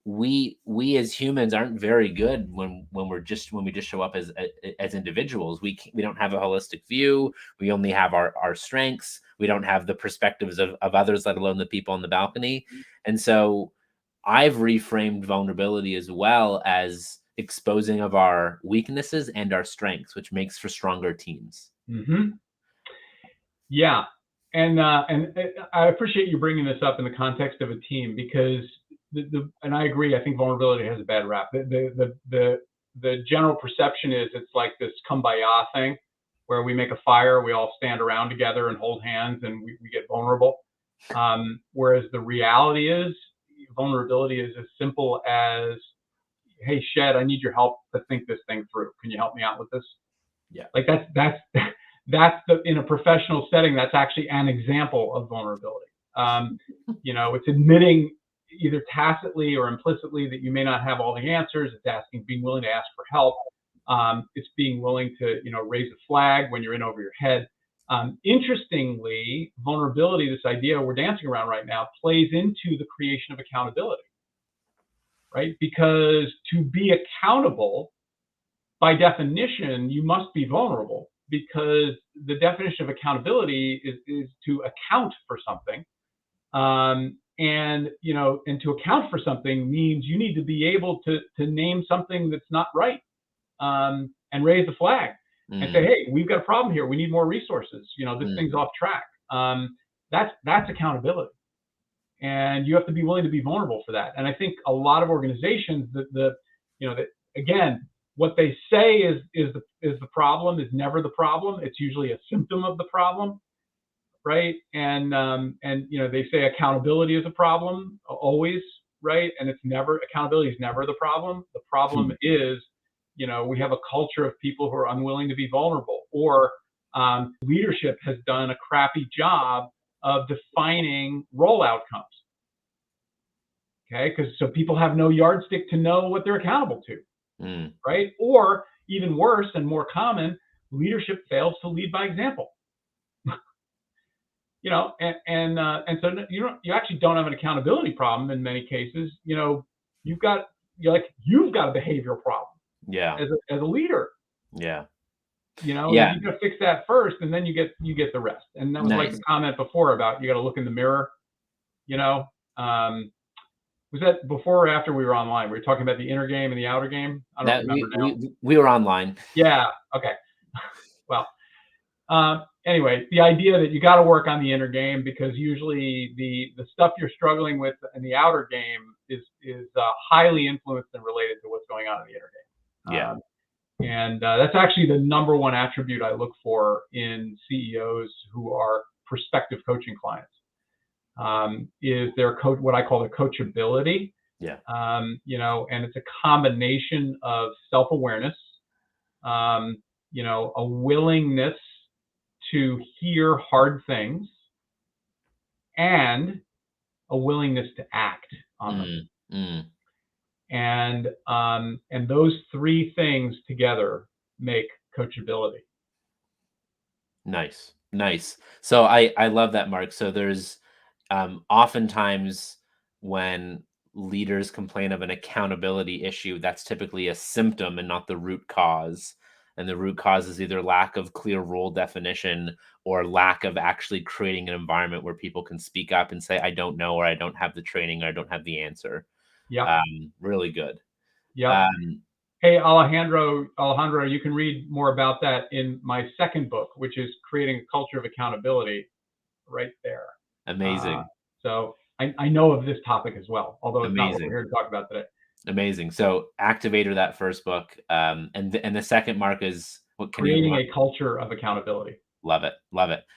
[SPEAKER 1] we as humans aren't very good when we just show up as individuals. We don't have a holistic view. We only have our strengths. We don't have the perspectives of others, let alone the people on the balcony. And so I've reframed vulnerability as well as exposing of our weaknesses and our strengths, which makes for stronger teams.
[SPEAKER 2] Mm-hmm. Yeah. And I appreciate you bringing this up in the context of a team, because and I agree. I think vulnerability has a bad rap. The general perception is it's like this kumbaya thing where we make a fire, we all stand around together and hold hands, and we get vulnerable. Whereas the reality is, vulnerability is as simple as, "Hey, Shed, I need your help to think this thing through. Can you help me out with this?"
[SPEAKER 1] Yeah.
[SPEAKER 2] Like that's in a professional setting, that's actually an example of vulnerability. It's admitting either tacitly or implicitly that you may not have all the answers. It's being willing to ask for help. It's being willing to, raise a flag when you're in over your head. Interestingly, vulnerability, this idea we're dancing around right now, plays into the creation of accountability, right? Because to be accountable, by definition, you must be vulnerable, because the definition of accountability is to account for something. And to account for something means you need to be able to name something that's not right, and raise the flag and say, "Hey, we've got a problem here. We need more resources. This thing's off track." That's accountability. And you have to be willing to be vulnerable for that. And I think a lot of organizations, that again, what they say is the problem is never the problem. It's usually a symptom of the problem, right? And they say accountability is a problem always, right? And accountability is never the problem. The problem is, we have a culture of people who are unwilling to be vulnerable, or leadership has done a crappy job of defining role outcomes. Okay, so people have no yardstick to know what they're accountable to, right? Or even worse and more common, leadership fails to lead by example. And so you actually don't have an accountability problem in many cases. You've got a behavioral problem.
[SPEAKER 1] Yeah.
[SPEAKER 2] As a leader.
[SPEAKER 1] Yeah. Yeah.
[SPEAKER 2] You got to fix that first, and then you get the rest. And that was like
[SPEAKER 1] Nice.
[SPEAKER 2] the comment before about you got to look in the mirror. Was that before or after we were online? We were talking about the inner game and the outer game. I don't
[SPEAKER 1] That
[SPEAKER 2] remember now.
[SPEAKER 1] we were online.
[SPEAKER 2] Yeah. Okay. Well, anyway, the idea that you got to work on the inner game, because usually the stuff you're struggling with in the outer game is highly influenced and related to what's going on in the inner game.
[SPEAKER 1] Yeah.
[SPEAKER 2] And that's actually the number one attribute I look for in CEOs who are prospective coaching clients, is their what I call their coachability.
[SPEAKER 1] Yeah.
[SPEAKER 2] And it's a combination of self-awareness, a willingness to hear hard things, and a willingness to act on them. And those three things together make coachability.
[SPEAKER 1] Nice. So I love that, Mark. So there's oftentimes when leaders complain of an accountability issue, that's typically a symptom and not the root cause. And the root cause is either lack of clear role definition or lack of actually creating an environment where people can speak up and say, I don't know, or I don't have the training, or I don't have the answer.
[SPEAKER 2] Yeah.
[SPEAKER 1] Really good.
[SPEAKER 2] Yeah. Hey, Alejandro, you can read more about that in my second book, which is Creating a Culture of Accountability, right there.
[SPEAKER 1] Amazing.
[SPEAKER 2] So I know of this topic as well, although it's not what we're here to talk about today.
[SPEAKER 1] Amazing. So Activator, that first book, and the second, Mark, is what?
[SPEAKER 2] Creating a Culture of Accountability.
[SPEAKER 1] Love it.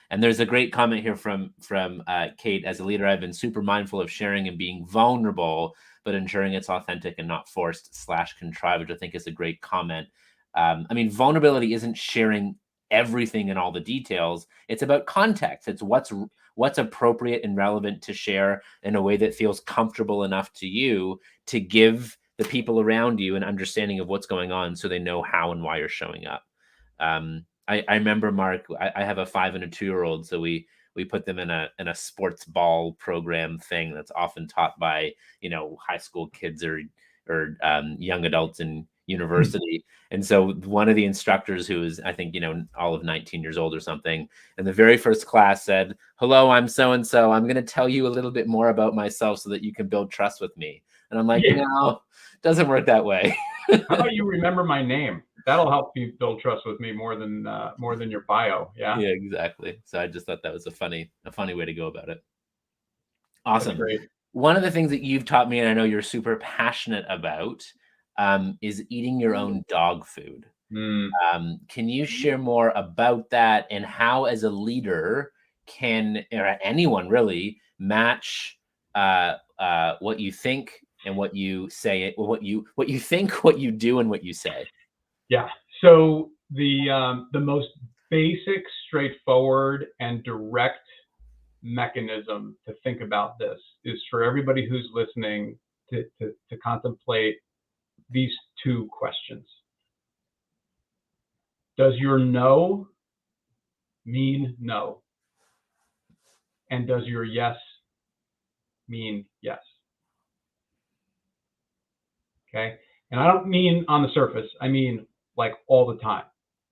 [SPEAKER 1] And there's a great comment here from Kate. As a leader, I've been super mindful of sharing and being vulnerable, but ensuring it's authentic and not forced / contrived, which I think is a great comment. I mean, vulnerability isn't sharing everything and all the details. It's about context. It's what's appropriate and relevant to share in a way that feels comfortable enough to you to give the people around you an understanding of what's going on, so they know how and why you're showing up. I remember, Mark, I have a 5 and a 2-year-old, so we put them in a sports ball program thing that's often taught by high school kids or young adults in university. And so one of the instructors, who is, I think, all of 19 years old or something, in the very first class said, "Hello, I'm so and so. I'm going to tell you a little bit more about myself so that you can build trust with me." And I'm like, no, it doesn't work that way.
[SPEAKER 2] How about you remember my name? That'll help you build trust with me more than your bio. Yeah.
[SPEAKER 1] Yeah, exactly. So I just thought that was a funny way to go about it. Awesome.
[SPEAKER 2] That's great.
[SPEAKER 1] One of the things that you've taught me, and I know you're super passionate about, is eating your own dog food. Can you share more about that, and how, as a leader, can, or anyone really, match what you think and what you say, what you think, what you do, and what you say?
[SPEAKER 2] Yeah. So the most basic, straightforward, and direct mechanism to think about this is for everybody who's listening to contemplate these two questions. Does your no mean no? And does your yes mean yes? Okay. And I don't mean on the surface. I mean like all the time.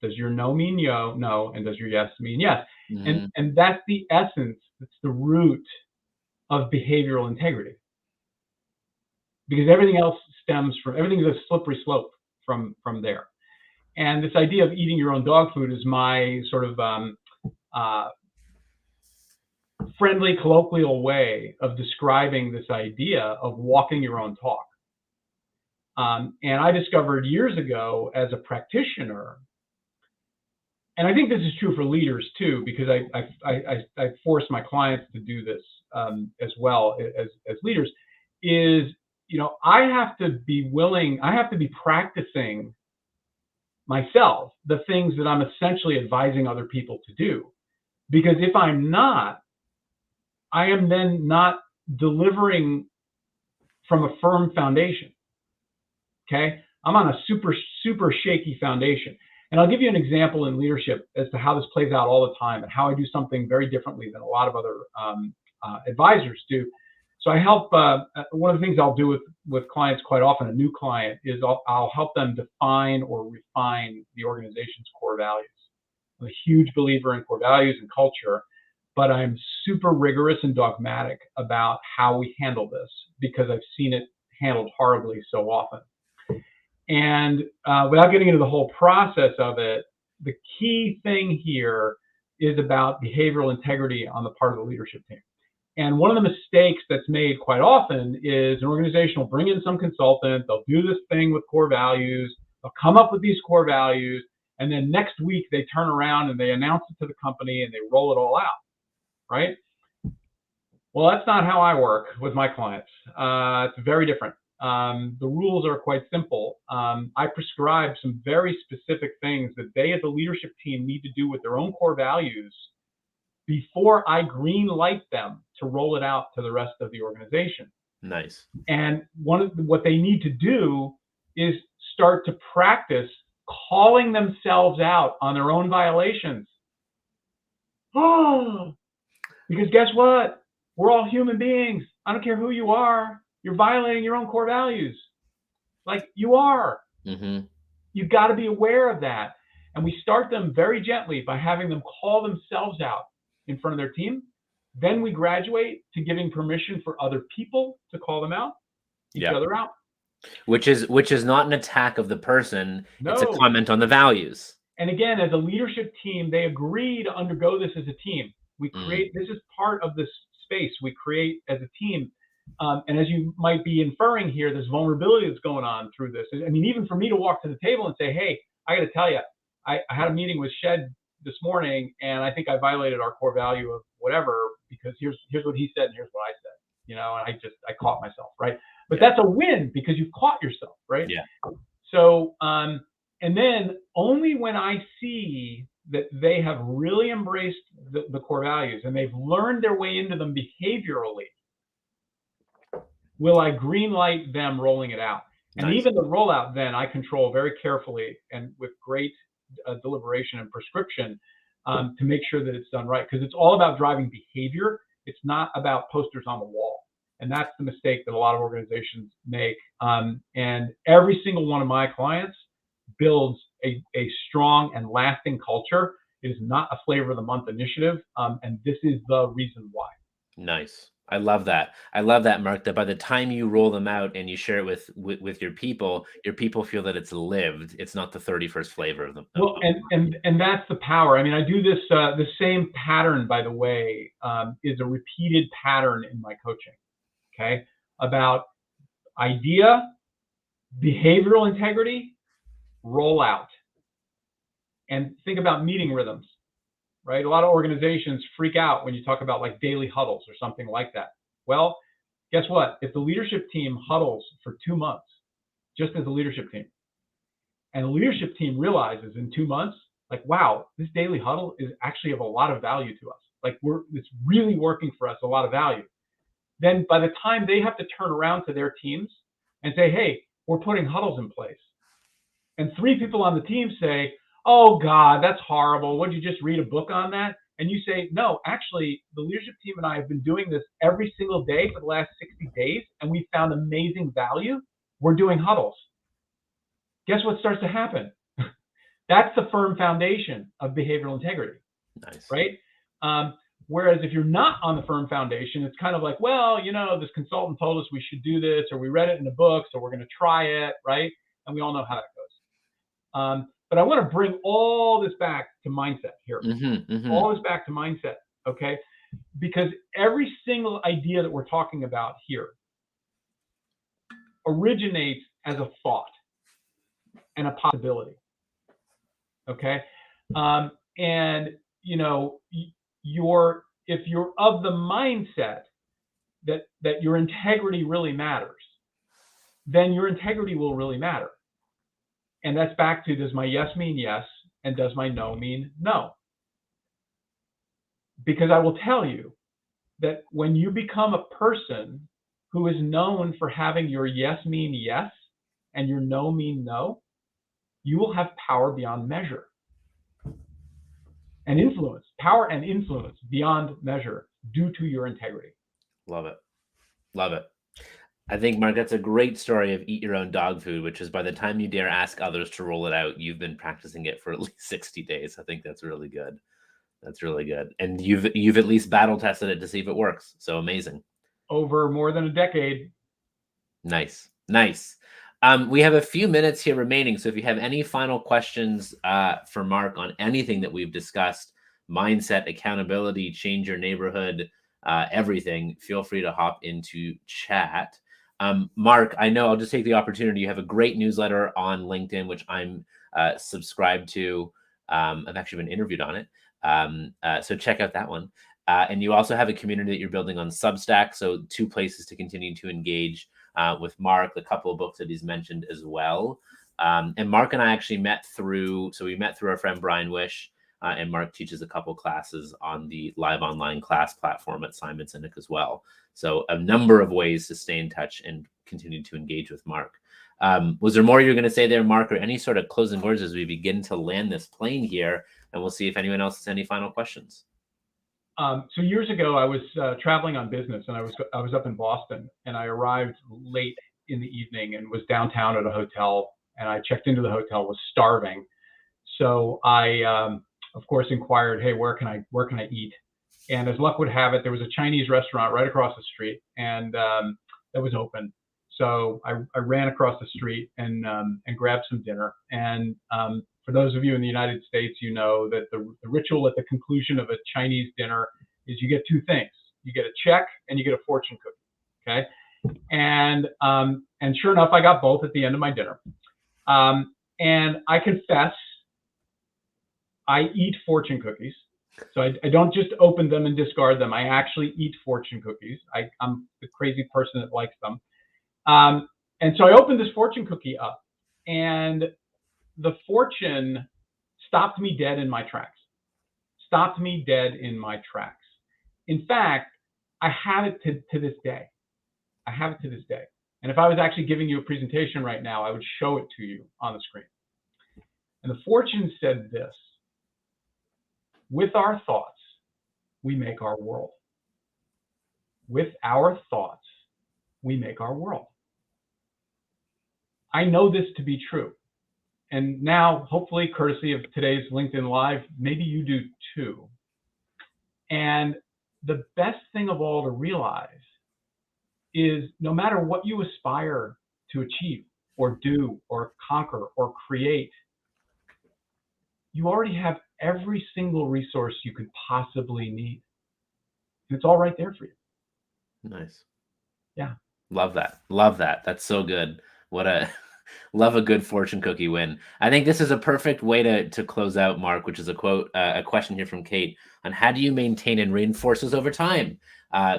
[SPEAKER 2] Does your no mean no? And does your yes mean yes?
[SPEAKER 1] Mm-hmm.
[SPEAKER 2] And that's the essence. It's the root of behavioral integrity. Because everything else everything is a slippery slope from there. And this idea of eating your own dog food is my sort of friendly, colloquial way of describing this idea of walking your own talk. And I discovered years ago as a practitioner, and I think this is true for leaders too, because I force my clients to do this as well as leaders, is, I have to be practicing myself the things that I'm essentially advising other people to do. Because if I'm not, I am then not delivering from a firm foundation. Okay? I'm on a super, super shaky foundation. And I'll give you an example in leadership as to how this plays out all the time and how I do something very differently than a lot of other advisors do. So I help, one of the things I'll do with clients quite often, a new client, is I'll help them define or refine the organization's core values. I'm a huge believer in core values and culture, but I'm super rigorous and dogmatic about how we handle this because I've seen it handled horribly so often. And without getting into the whole process of it, the key thing here is about behavioral integrity on the part of the leadership team. And one of the mistakes that's made quite often is an organization will bring in some consultant, they'll do this thing with core values, they'll come up with these core values, and then next week they turn around and they announce it to the company and they roll it all out, right? Well, that's not how I work with my clients. It's very different. The rules are quite simple. I prescribe some very specific things that they as a leadership team need to do with their own core values before I green light them to roll it out to the rest of the organization.
[SPEAKER 1] Nice.
[SPEAKER 2] And what they need to do is start to practice calling themselves out on their own violations. Oh, because guess what? We're all human beings. I don't care who you are. You're violating your own core values. Like you are.
[SPEAKER 1] Mm-hmm.
[SPEAKER 2] You've got to be aware of that. And we start them very gently by having them call themselves out in front of their team. Then we graduate to giving permission for other people to call them out, each other out.
[SPEAKER 1] Which is not an attack of the person.
[SPEAKER 2] No.
[SPEAKER 1] It's a comment on the values.
[SPEAKER 2] And again, as a leadership team, they agree to undergo this as a team. We create, this is part of this space we create as a team. And as you might be inferring here, there's vulnerability that's going on through this. I mean, even for me to walk to the table and say, hey, I got to tell you, I had a meeting with Shed this morning, and I think I violated our core value of whatever, because here's what he said and here's what I said, you know, and I caught myself, right? But that's a win because you've caught yourself, right?
[SPEAKER 1] Yeah.
[SPEAKER 2] So, and then only when I see that they have really embraced the core values and they've learned their way into them behaviorally, will I green light them rolling it out. And
[SPEAKER 1] Nice.
[SPEAKER 2] even the rollout, then I control very carefully and with great deliberation and prescription to make sure that it's done right. Because it's all about driving behavior. It's not about posters on the wall. And that's the mistake that a lot of organizations make. And every single one of my clients builds a strong and lasting culture. It is not a flavor of the month initiative. And this is the reason why.
[SPEAKER 1] Nice. I love that. I love that, Mark, that by the time you roll them out and you share it with your people feel that it's lived. It's not the 31st flavor of them.
[SPEAKER 2] Well, and that's the power. I mean, I do this, the same pattern, by the way, is a repeated pattern in my coaching, okay? About idea, behavioral integrity, rollout. And think about meeting rhythms. Right? A lot of organizations freak out when you talk about like daily huddles or something like that. Well, guess what? If the leadership team huddles for 2 months, just as a leadership team, and the leadership team realizes in 2 months, like, wow, this daily huddle is actually of a lot of value to us. Like it's really working for us, a lot of value. Then by the time they have to turn around to their teams and say, hey, we're putting huddles in place. And 3 people on the team say, oh God, that's horrible. Would you just read a book on that? And you say, no, actually, the leadership team and I have been doing this every single day for the last 60 days, and we found amazing value. We're doing huddles. Guess what starts to happen? That's the firm foundation of behavioral integrity.
[SPEAKER 1] Nice.
[SPEAKER 2] Right? Whereas if you're not on the firm foundation, it's kind of like, well, you know, this consultant told us we should do this, or we read it in the book, so we're going to try it, right? And we all know how that goes. But I want to bring all this back to mindset here. All this back to mindset, okay? Because every single idea that we're talking about here originates as a thought and a possibility, okay? And, you know, if you're of the mindset that your integrity really matters, then your integrity will really matter. And that's back to, does my yes mean yes? And does my no mean no? Because I will tell you that when you become a person who is known for having your yes mean yes and your no mean no, you will have power beyond measure. And influence, power and influence beyond measure due to your integrity.
[SPEAKER 1] Love it. Love it. I think, Mark, that's a great story of eat your own dog food, which is by the time you dare ask others to roll it out, you've been practicing it for at least 60 days. I think that's really good. That's really good. And you've at least battle tested it to see if it works. So amazing.
[SPEAKER 2] Over more than a decade.
[SPEAKER 1] Nice. Nice. We have a few minutes here remaining. So if you have any final questions for Mark on anything that we've discussed, mindset, accountability, change your neighborhood, everything, feel free to hop into chat. Mark, I know I'll just take the opportunity. You have a great newsletter on LinkedIn, which I'm subscribed to. I've actually been interviewed on it. So check out that one. And you also have a community that you're building on Substack. So two places to continue to engage with Mark, the couple of books that he's mentioned as well. And Mark and I actually we met through our friend Brian Wish, and Mark teaches a couple classes on the live online class platform at Simon Sinek as well. So a number of ways to stay in touch and continue to engage with Mark. Was there more you're going to say there, Mark, or any sort of closing words as we begin to land this plane here? And we'll see if anyone else has any final questions.
[SPEAKER 2] So years ago, I was traveling on business, and I was up in Boston, and I arrived late in the evening and was downtown at a hotel, and I checked into the hotel, was starving. So I, of course, inquired, hey, where can I eat? And as luck would have it, there was a Chinese restaurant right across the street, and that was open. So I ran across the street and grabbed some dinner. And for those of you in the United States, you know that the ritual at the conclusion of a Chinese dinner is you get two things. You get a check and you get a fortune cookie. Okay. And sure enough, I got both at the end of my dinner. And I confess, I eat fortune cookies. So I don't just open them and discard them. I actually eat fortune cookies. I'm the crazy person that likes them. And so I opened this fortune cookie up, and the fortune stopped me dead in my tracks. Stopped me dead in my tracks. In fact, I have it to this day. I have it to this day. And if I was actually giving you a presentation right now, I would show it to you on the screen. And the fortune said this: with our thoughts, we make our world. With our thoughts, we make our world. I know this to be true. And now, hopefully, courtesy of today's LinkedIn Live, maybe you do too. And the best thing of all to realize is no matter what you aspire to achieve or do or conquer or create, you already have every single resource you could possibly need. And it's all right there for you.
[SPEAKER 1] Nice.
[SPEAKER 2] Yeah.
[SPEAKER 1] Love that. Love that. That's so good. Love a good fortune cookie win. I think this is a perfect way to close out, Mark, which is a question here from Kate on how do you maintain and reinforce this over time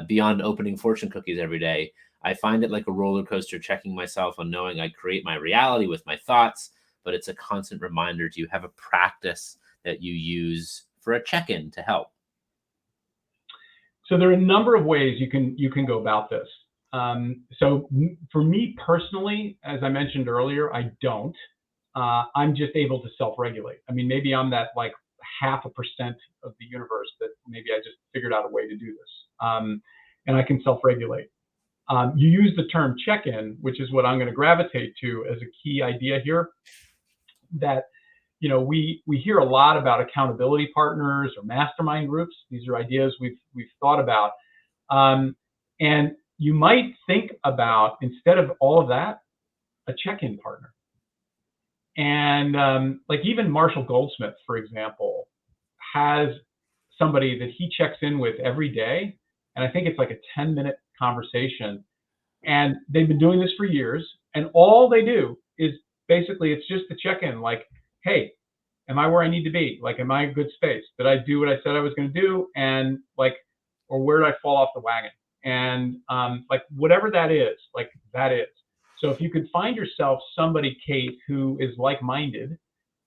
[SPEAKER 1] beyond opening fortune cookies every day. I find it like a roller coaster, checking myself on knowing I create my reality with my thoughts, but it's a constant reminder. Do you have a practice that you use for a check-in to help?
[SPEAKER 2] So there are a number of ways you can go about this. So for me personally, as I mentioned earlier, I don't. I'm just able to self-regulate. I mean, maybe I'm that like 0.5% of the universe that maybe I just figured out a way to do this, and I can self-regulate. You use the term check-in, which is what I'm going to gravitate to as a key idea here. That we hear a lot about accountability partners or mastermind groups. These are ideas we've thought about, and you might think about, instead of all of that, a check-in partner. And like even Marshall Goldsmith, for example, has somebody that he checks in with every day. And I think it's like a 10-minute conversation. And they've been doing this for years. And all they do is basically, it's just a check-in, like, hey, am I where I need to be? Like, am I in good space? Did I do what I said I was going to do? And like, or where did I fall off the wagon? And like whatever that is, like that is. So if you could find yourself somebody, Kate, who is like-minded,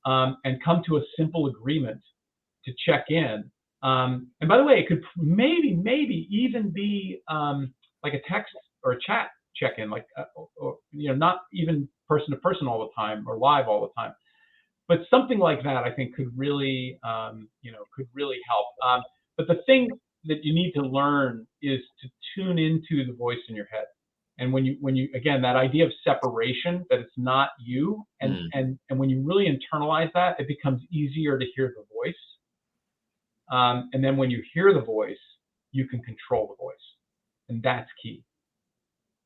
[SPEAKER 2] and come to a simple agreement to check in. And by the way, it could maybe even be like a text or a chat check-in, like or, not even person to person all the time or live all the time, but something like that I think could really help. But the thing that you need to learn is to tune into the voice in your head. And when you again, that idea of separation, that it's not you, and when you really internalize that, it becomes easier to hear the voice. And then when you hear the voice, you can control the voice, and that's key.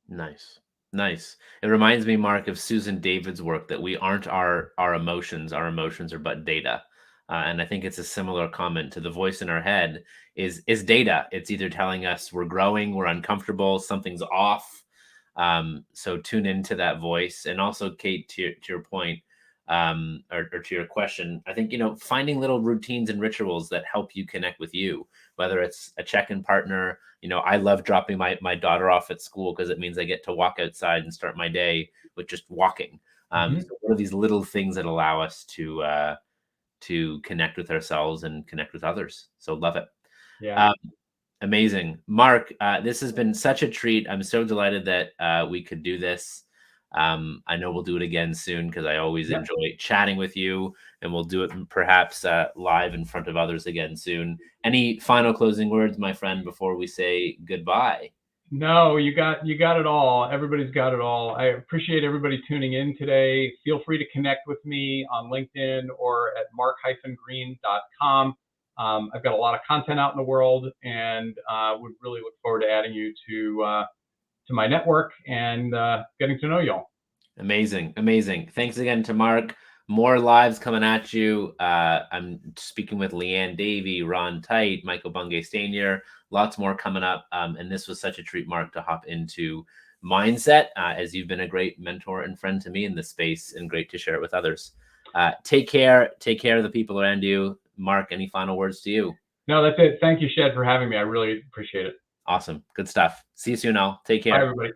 [SPEAKER 1] Nice. Nice. It reminds me, Mark, of Susan David's work that we aren't our emotions. Our emotions are but data. And I think it's a similar comment to the voice in our head is data. It's either telling us we're growing, we're uncomfortable, something's off. So tune into that voice. And also, Kate, to your point, or to your question, I think, finding little routines and rituals that help you connect with you, whether it's a check-in partner. I love dropping my daughter off at school because it means I get to walk outside and start my day with just walking. So what are these little things that allow us to connect with ourselves and connect with others? So love it.
[SPEAKER 2] Yeah.
[SPEAKER 1] Amazing. Mark, this has been such a treat. I'm so delighted that we could do this. I know we'll do it again soon because I always enjoy chatting with you, and we'll do it perhaps live in front of others again soon. Any final closing words, my friend, before we say goodbye?
[SPEAKER 2] No, you got it all. Everybody's got it all. I appreciate everybody tuning in today. Feel free to connect with me on LinkedIn or at mark-green.com. I've got a lot of content out in the world, and would really look forward to adding you to my network and getting to know y'all.
[SPEAKER 1] Amazing. Amazing. Thanks again to Mark. More lives coming at you. I'm speaking with Leanne Davey, Ron Tite, Michael Bungay Stanier, lots more coming up. And this was such a treat, Mark, to hop into mindset, as you've been a great mentor and friend to me in this space, and great to share it with others. Take care. Take care of the people around you. Mark, any final words to you?
[SPEAKER 2] No, that's it. Thank you, Shed, for having me. I really appreciate it.
[SPEAKER 1] Awesome. Good stuff. See you soon, all. Take care.
[SPEAKER 2] Bye, everybody.